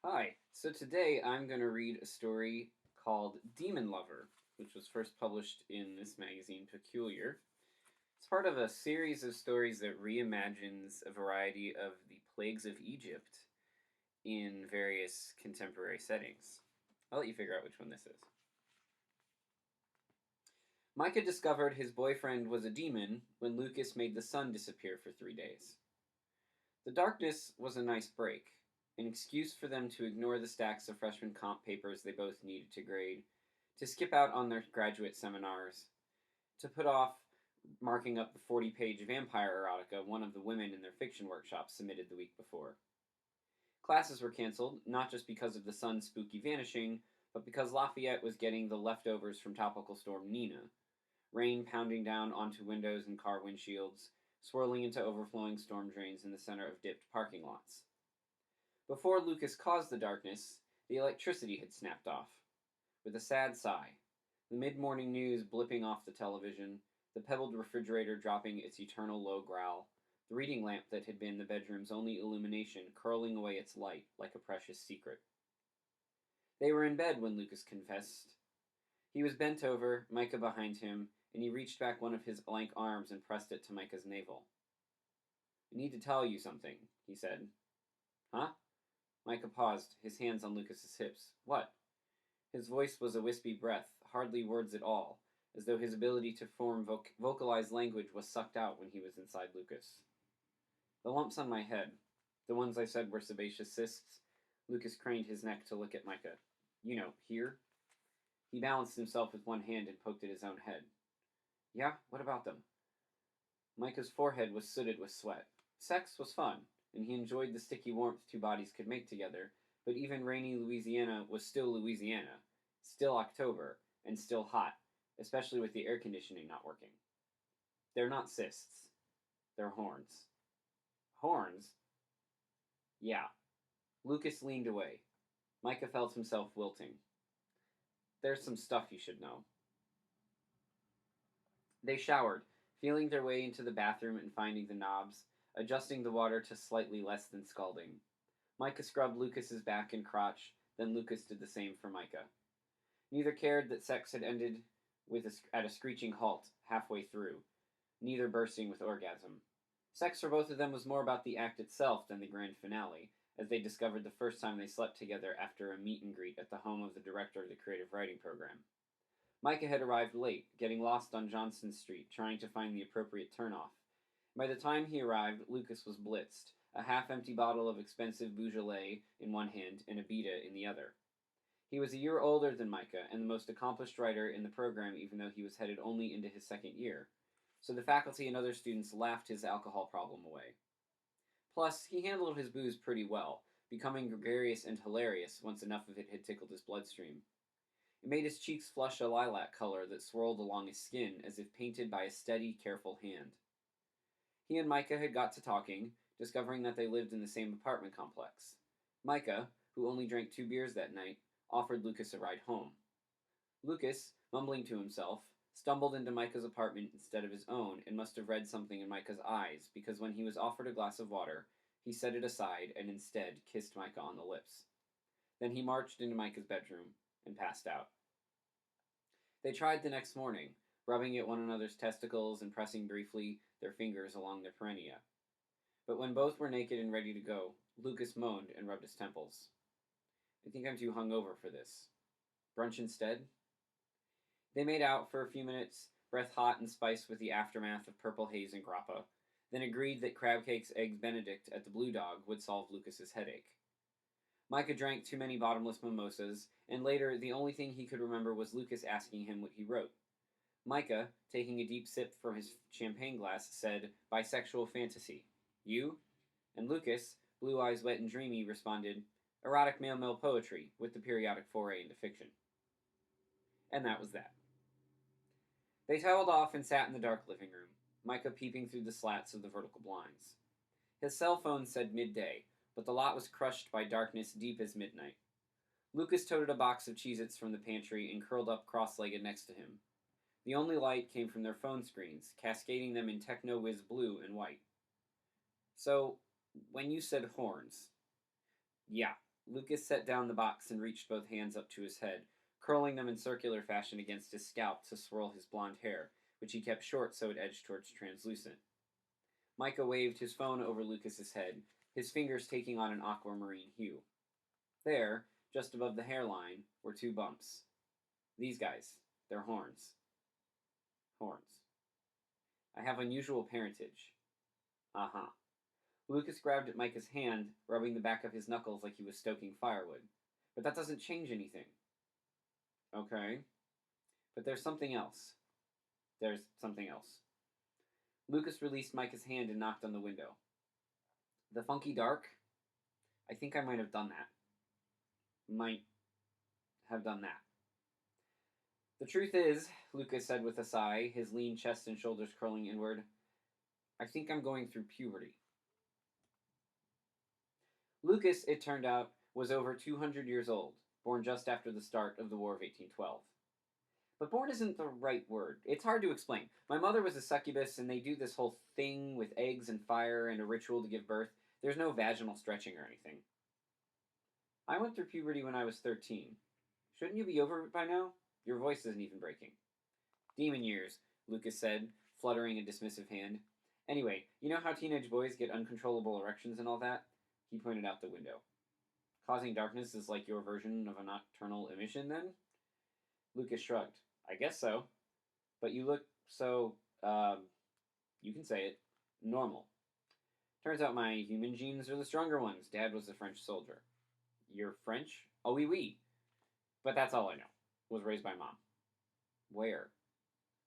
Hi. So today I'm going to read a story called Demon Lover, which was first published in this magazine, Peculiar. It's part of a series of stories that reimagines a variety of the plagues of Egypt in various contemporary settings. I'll let you figure out which one this is. Micah discovered his boyfriend was a demon when Lucas made the sun disappear for 3 days. The darkness was a nice break, an excuse for them to ignore the stacks of freshman comp papers they both needed to grade, to skip out on their graduate seminars, to put off marking up the 40-page vampire erotica one of the women in their fiction workshop submitted the week before. Classes were canceled, not just because of the sun's spooky vanishing, but because Lafayette was getting the leftovers from Tropical Storm Nina, rain pounding down onto windows and car windshields, swirling into overflowing storm drains in the center of dipped parking lots. Before Lucas caused the darkness, the electricity had snapped off. With a sad sigh, the mid-morning news blipping off the television, the pebbled refrigerator dropping its eternal low growl, the reading lamp that had been the bedroom's only illumination curling away its light like a precious secret. They were in bed when Lucas confessed. He was bent over, Micah behind him, and he reached back one of his lank arms and pressed it to Micah's navel. "I need to tell you something," he said. "Huh?" Micah paused, his hands on Lucas's hips. "What?" His voice was a wispy breath, hardly words at all, as though his ability to form vocalized language was sucked out when he was inside Lucas. "The lumps on my head, the ones I said were sebaceous cysts." Lucas craned his neck to look at Micah. "You know, here?" He balanced himself with one hand and poked at his own head. "Yeah, what about them?" Micah's forehead was sooted with sweat. Sex was fun, and he enjoyed the sticky warmth two bodies could make together, but even rainy Louisiana was still Louisiana, still October, and still hot, especially with the air conditioning not working. "They're not cysts. They're horns." "Horns?" "Yeah." Lucas leaned away. Micah felt himself wilting. "There's some stuff you should know." They showered, feeling their way into the bathroom and finding the knobs, adjusting the water to slightly less than scalding. Micah scrubbed Lucas's back and crotch, then Lucas did the same for Micah. Neither cared that sex had ended at a screeching halt halfway through, neither bursting with orgasm. Sex for both of them was more about the act itself than the grand finale, as they discovered the first time they slept together after a meet and greet at the home of the director of the creative writing program. Micah had arrived late, getting lost on Johnson Street, trying to find the appropriate turnoff. By the time he arrived, Lucas was blitzed, a half-empty bottle of expensive Beaujolais in one hand and a beta in the other. He was a year older than Micah and the most accomplished writer in the program, even though he was headed only into his second year, so the faculty and other students laughed his alcohol problem away. Plus, he handled his booze pretty well, becoming gregarious and hilarious once enough of it had tickled his bloodstream. It made his cheeks flush a lilac color that swirled along his skin as if painted by a steady, careful hand. He and Micah had got to talking, discovering that they lived in the same apartment complex. Micah, who only drank 2 beers that night, offered Lucas a ride home. Lucas, mumbling to himself, stumbled into Micah's apartment instead of his own and must have read something in Micah's eyes, because when he was offered a glass of water, he set it aside and instead kissed Micah on the lips. Then he marched into Micah's bedroom and passed out. They tried the next morning, rubbing at one another's testicles and pressing briefly their fingers along their perineum. But when both were naked and ready to go, Lucas moaned and rubbed his temples. "I think I'm too hungover for this. Brunch instead?" They made out for a few minutes, breath hot and spiced with the aftermath of Purple Haze and grappa, then agreed that crab cakes eggs benedict at the Blue Dog would solve Lucas's headache. Micah drank too many bottomless mimosas, and later the only thing he could remember was Lucas asking him what he wrote. Micah, taking a deep sip from his champagne glass, said, "Bisexual fantasy." "You?" And Lucas, blue eyes wet and dreamy, responded, "Erotic male-male poetry, with the periodic foray into fiction." And that was that. They toweled off and sat in the dark living room, Micah peeping through the slats of the vertical blinds. His cell phone said midday, but the lot was crushed by darkness deep as midnight. Lucas toted a box of Cheez-Its from the pantry and curled up cross-legged next to him. The only light came from their phone screens, cascading them in techno-whiz blue and white. "So, when you said horns..." "Yeah." Lucas set down the box and reached both hands up to his head, curling them in circular fashion against his scalp to swirl his blonde hair, which he kept short so it edged towards translucent. Micah waved his phone over Lucas's head, his fingers taking on an aquamarine hue. There, just above the hairline, were two bumps. These guys, they're horns. Horns. I have unusual parentage. Uh-huh. Lucas grabbed at Micah's hand, rubbing the back of his knuckles like he was stoking firewood. But that doesn't change anything. Okay. But there's something else. There's something else. Lucas released Micah's hand and knocked on the window. The funky dark? I think I might have done that. Might have done that. The truth is, Lucas said with a sigh, his lean chest and shoulders curling inward, I think I'm going through puberty. Lucas, it turned out, was over 200 years old, born just after the start of the War of 1812. But born isn't the right word. It's hard to explain. My mother was a succubus, and they do this whole thing with eggs and fire and a ritual to give birth. There's no vaginal stretching or anything. I went through puberty when I was 13. Shouldn't you be over it by now? Your voice isn't even breaking. Demon years, Lucas said, fluttering a dismissive hand. Anyway, you know how teenage boys get uncontrollable erections and all that? He pointed out the window. Causing darkness is like your version of a nocturnal emission, then? Lucas shrugged. I guess so. But you look so, you can say it, normal. Turns out my human genes are the stronger ones. Dad was a French soldier. You're French? Oh, oui, oui. But that's all I know. Was raised by Mom. Where?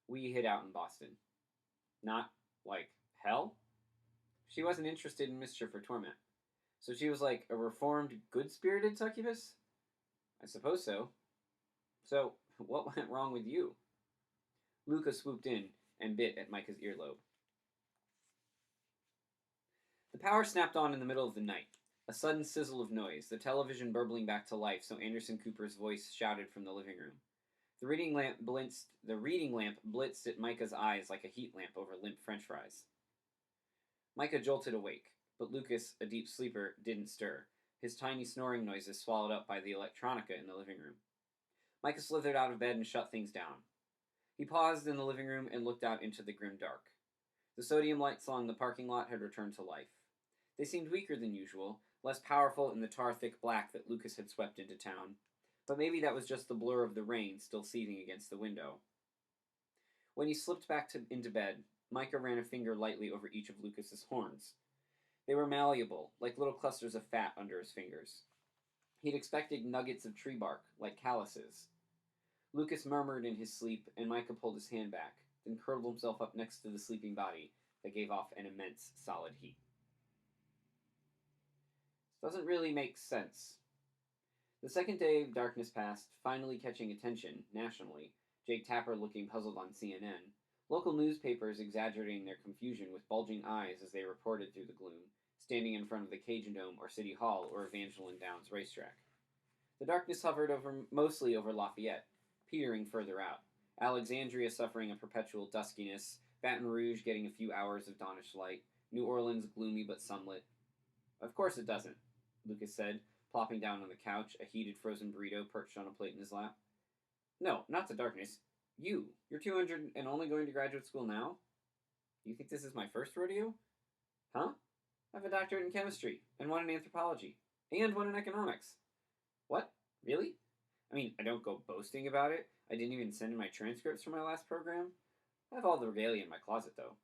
We hid out in Boston. Not, like, hell? She wasn't interested in mischief or torment. So she was like a reformed, good-spirited succubus? I suppose so. So, what went wrong with you? Lucas swooped in and bit at Micah's earlobe. The power snapped on in the middle of the night. A sudden sizzle of noise, the television burbling back to life so Anderson Cooper's voice shouted from the living room. The reading lamp blitzed at Micah's eyes like a heat lamp over limp french fries. Micah jolted awake, but Lucas, a deep sleeper, didn't stir, his tiny snoring noises swallowed up by the electronica in the living room. Micah slithered out of bed and shut things down. He paused in the living room and looked out into the grim dark. The sodium lights along the parking lot had returned to life. They seemed weaker than usual, less powerful in the tar-thick black that Lucas had swept into town, but maybe that was just the blur of the rain still seething against the window. When he slipped back into bed, Micah ran a finger lightly over each of Lucas's horns. They were malleable, like little clusters of fat under his fingers. He'd expected nuggets of tree bark, like calluses. Lucas murmured in his sleep, and Micah pulled his hand back, then curled himself up next to the sleeping body that gave off an immense, solid heat. Doesn't really make sense. The second day of darkness passed, finally catching attention, nationally, Jake Tapper looking puzzled on CNN, local newspapers exaggerating their confusion with bulging eyes as they reported through the gloom, standing in front of the Cajun Dome or City Hall or Evangeline Downs racetrack. The darkness hovered mostly over Lafayette, petering further out, Alexandria suffering a perpetual duskiness, Baton Rouge getting a few hours of dawnnish light, New Orleans gloomy but sunlit. Of course it doesn't, Lucas said, plopping down on the couch, a heated frozen burrito perched on a plate in his lap. No, not the darkness. You're 200 and only going to graduate school now? You think this is my first rodeo? Huh? I have a doctorate in chemistry, and one in anthropology, and one in economics. What? Really? I mean, I don't go boasting about it. I didn't even send in my transcripts for my last program. I have all the regalia in my closet, though.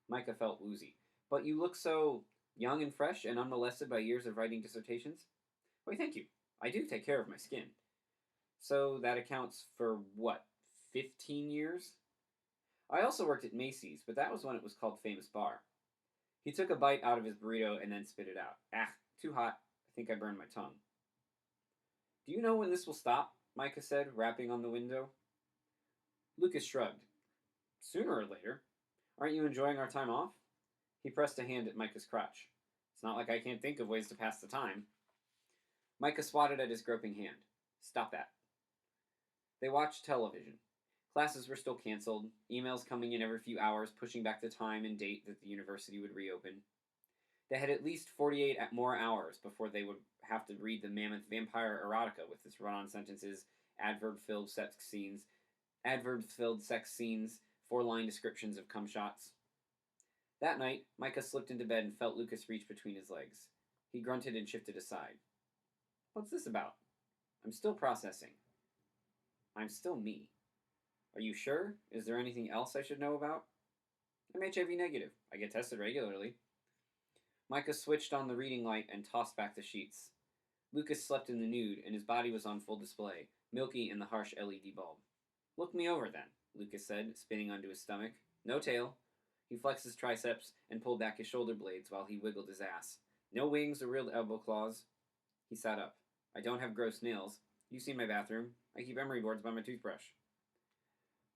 Micah felt woozy. But you look so young and fresh and unmolested by years of writing dissertations. Why, thank you. I do take care of my skin. So that accounts for, what, 15 years? I also worked at Macy's, but that was when it was called Famous Bar. He took a bite out of his burrito and then spit it out. Ah, too hot. I think I burned my tongue. Do you know when this will stop? Micah said, rapping on the window. Lucas shrugged. Sooner or later. Aren't you enjoying our time off? He pressed a hand at Micah's crotch. It's not like I can't think of ways to pass the time. Micah swatted at his groping hand. Stop that. They watched television. Classes were still canceled, emails coming in every few hours pushing back the time and date that the university would reopen. They had at least 48 more hours before they would have to read the mammoth vampire erotica with its run-on sentences, adverb-filled sex scenes, four-line descriptions of cum shots. That night, Micah slipped into bed and felt Lucas reach between his legs. He grunted and shifted aside. What's this about? I'm still processing. I'm still me. Are you sure? Is there anything else I should know about? I'm HIV negative. I get tested regularly. Micah switched on the reading light and tossed back the sheets. Lucas slept in the nude, and his body was on full display, milky in the harsh LED bulb. Look me over, then, Lucas said, spinning onto his stomach. No tail. He flexed his triceps and pulled back his shoulder blades while he wiggled his ass. No wings or real elbow claws. He sat up. I don't have gross nails. You've seen my bathroom. I keep emery boards by my toothbrush.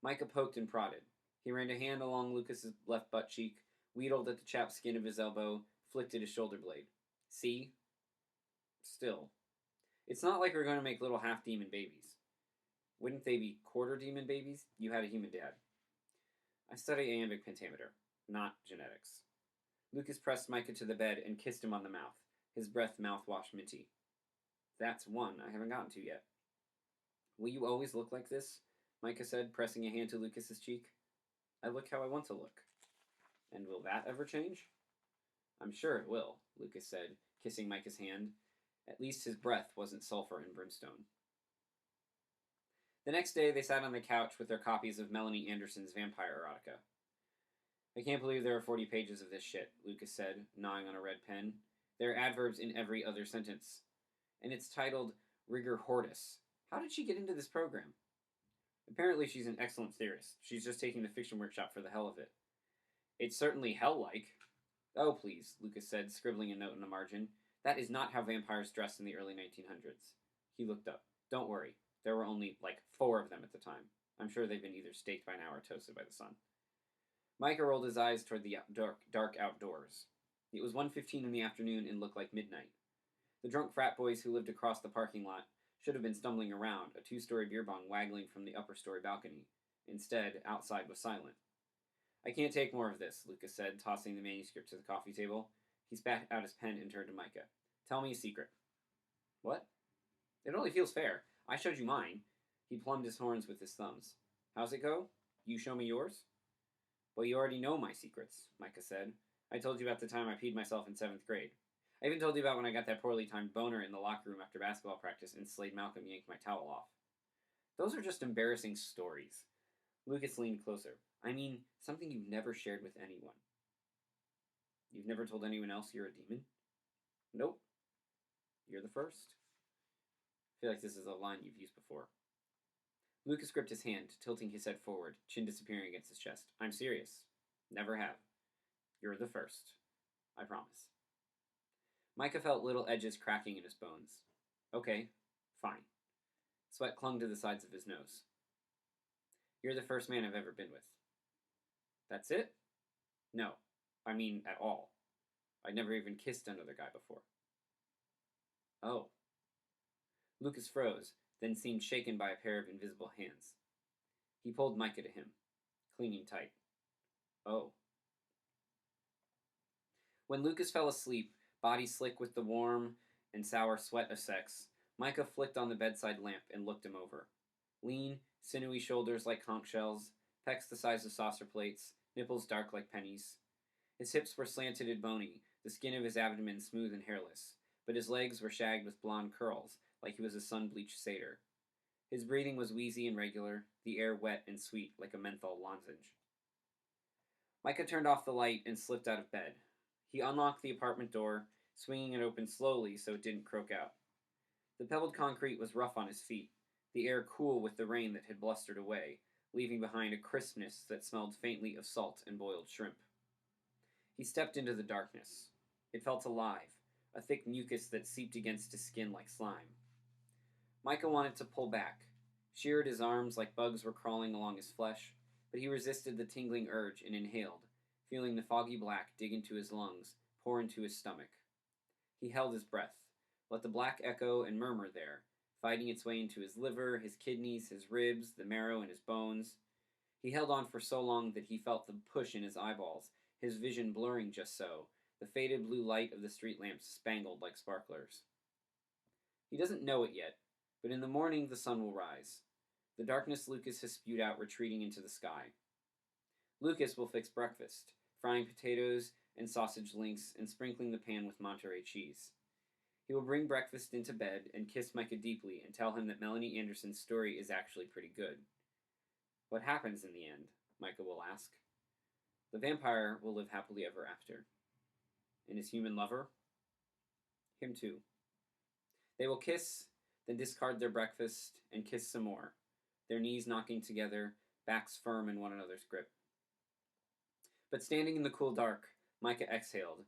Micah poked and prodded. He ran a hand along Lucas's left butt cheek, wheedled at the chapped skin of his elbow, flicked at his shoulder blade. See? Still. It's not like we're going to make little half-demon babies. Wouldn't they be quarter-demon babies? You had a human dad. I study iambic pentameter, not genetics. Lucas pressed Micah to the bed and kissed him on the mouth, his breath mouthwash minty. That's one I haven't gotten to yet. Will you always look like this? Micah said, pressing a hand to Lucas's cheek. I look how I want to look. And will that ever change? I'm sure it will, Lucas said, kissing Micah's hand. At least his breath wasn't sulfur and brimstone. The next day, they sat on the couch with their copies of Melanie Anderson's vampire erotica. I can't believe there are 40 pages of this shit, Lucas said, gnawing on a red pen. There are adverbs in every other sentence. And it's titled Rigor Hortus. How did she get into this program? Apparently she's an excellent theorist. She's just taking the fiction workshop for the hell of it. It's certainly hell-like. Oh, please, Lucas said, scribbling a note in the margin. That is not how vampires dressed in the early 1900s. He looked up. Don't worry. There were only, 4 of them at the time. I'm sure they've been either staked by now or toasted by the sun. Micah rolled his eyes toward the dark outdoors. It was 1:15 in the afternoon and looked like midnight. The drunk frat boys who lived across the parking lot should have been stumbling around, a 2-story beer bong waggling from the upper-story balcony. Instead, outside was silent. I can't take more of this, Lucas said, tossing the manuscript to the coffee table. He spat out his pen and turned to Micah. Tell me a secret. What? It only feels fair. I showed you mine. He plumbed his horns with his thumbs. How's it go? You show me yours? Well, you already know my secrets, Micah said. I told you about the time I peed myself in 7th grade. I even told you about when I got that poorly timed boner in the locker room after basketball practice and Slade Malcolm yanked my towel off. Those are just embarrassing stories. Lucas leaned closer. I mean, something you've never shared with anyone. You've never told anyone else you're a demon? Nope. You're the first. I feel like this is a line you've used before. Lucas gripped his hand, tilting his head forward, chin disappearing against his chest. I'm serious. Never have. You're the first. I promise. Micah felt little edges cracking in his bones. Okay, fine. Sweat clung to the sides of his nose. You're the first man I've ever been with. That's it? No. I mean, at all. I'd never even kissed another guy before. Oh. Lucas froze, then seemed shaken by a pair of invisible hands. He pulled Micah to him, clinging tight. Oh. When Lucas fell asleep, body slick with the warm and sour sweat of sex, Micah flicked on the bedside lamp and looked him over. Lean, sinewy shoulders like conch shells, pecs the size of saucer plates, nipples dark like pennies. His hips were slanted and bony, the skin of his abdomen smooth and hairless, but his legs were shagged with blonde curls, like he was a sun-bleached satyr. His breathing was wheezy and regular, the air wet and sweet like a menthol lozenge. Micah turned off the light and slipped out of bed. He unlocked the apartment door, swinging it open slowly so it didn't croak out. The pebbled concrete was rough on his feet, the air cool with the rain that had blustered away, leaving behind a crispness that smelled faintly of salt and boiled shrimp. He stepped into the darkness. It felt alive, a thick mucus that seeped against his skin like slime. Micah wanted to pull back, sheared his arms like bugs were crawling along his flesh, but he resisted the tingling urge and inhaled, feeling the foggy black dig into his lungs, pour into his stomach. He held his breath, let the black echo and murmur there, fighting its way into his liver, his kidneys, his ribs, the marrow in his bones. He held on for so long that he felt the push in his eyeballs, his vision blurring just so, the faded blue light of the street lamps spangled like sparklers. He doesn't know it yet, but in the morning the sun will rise. The darkness Lucas has spewed out retreating into the sky. Lucas will fix breakfast, frying potatoes and sausage links and sprinkling the pan with Monterey cheese. He will bring breakfast into bed and kiss Micah deeply and tell him that Melanie Anderson's story is actually pretty good. What happens in the end? Micah will ask. The vampire will live happily ever after. And his human lover? Him too. They will kiss, then discard their breakfast and kiss some more, their knees knocking together, backs firm in one another's grip. But standing in the cool dark, Micah exhaled,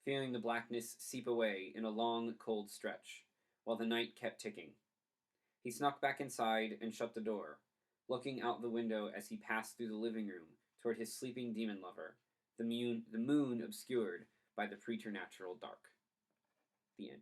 feeling the blackness seep away in a long, cold stretch, while the night kept ticking. He snuck back inside and shut the door, looking out the window as he passed through the living room toward his sleeping demon lover, the moon obscured by the preternatural dark. The end.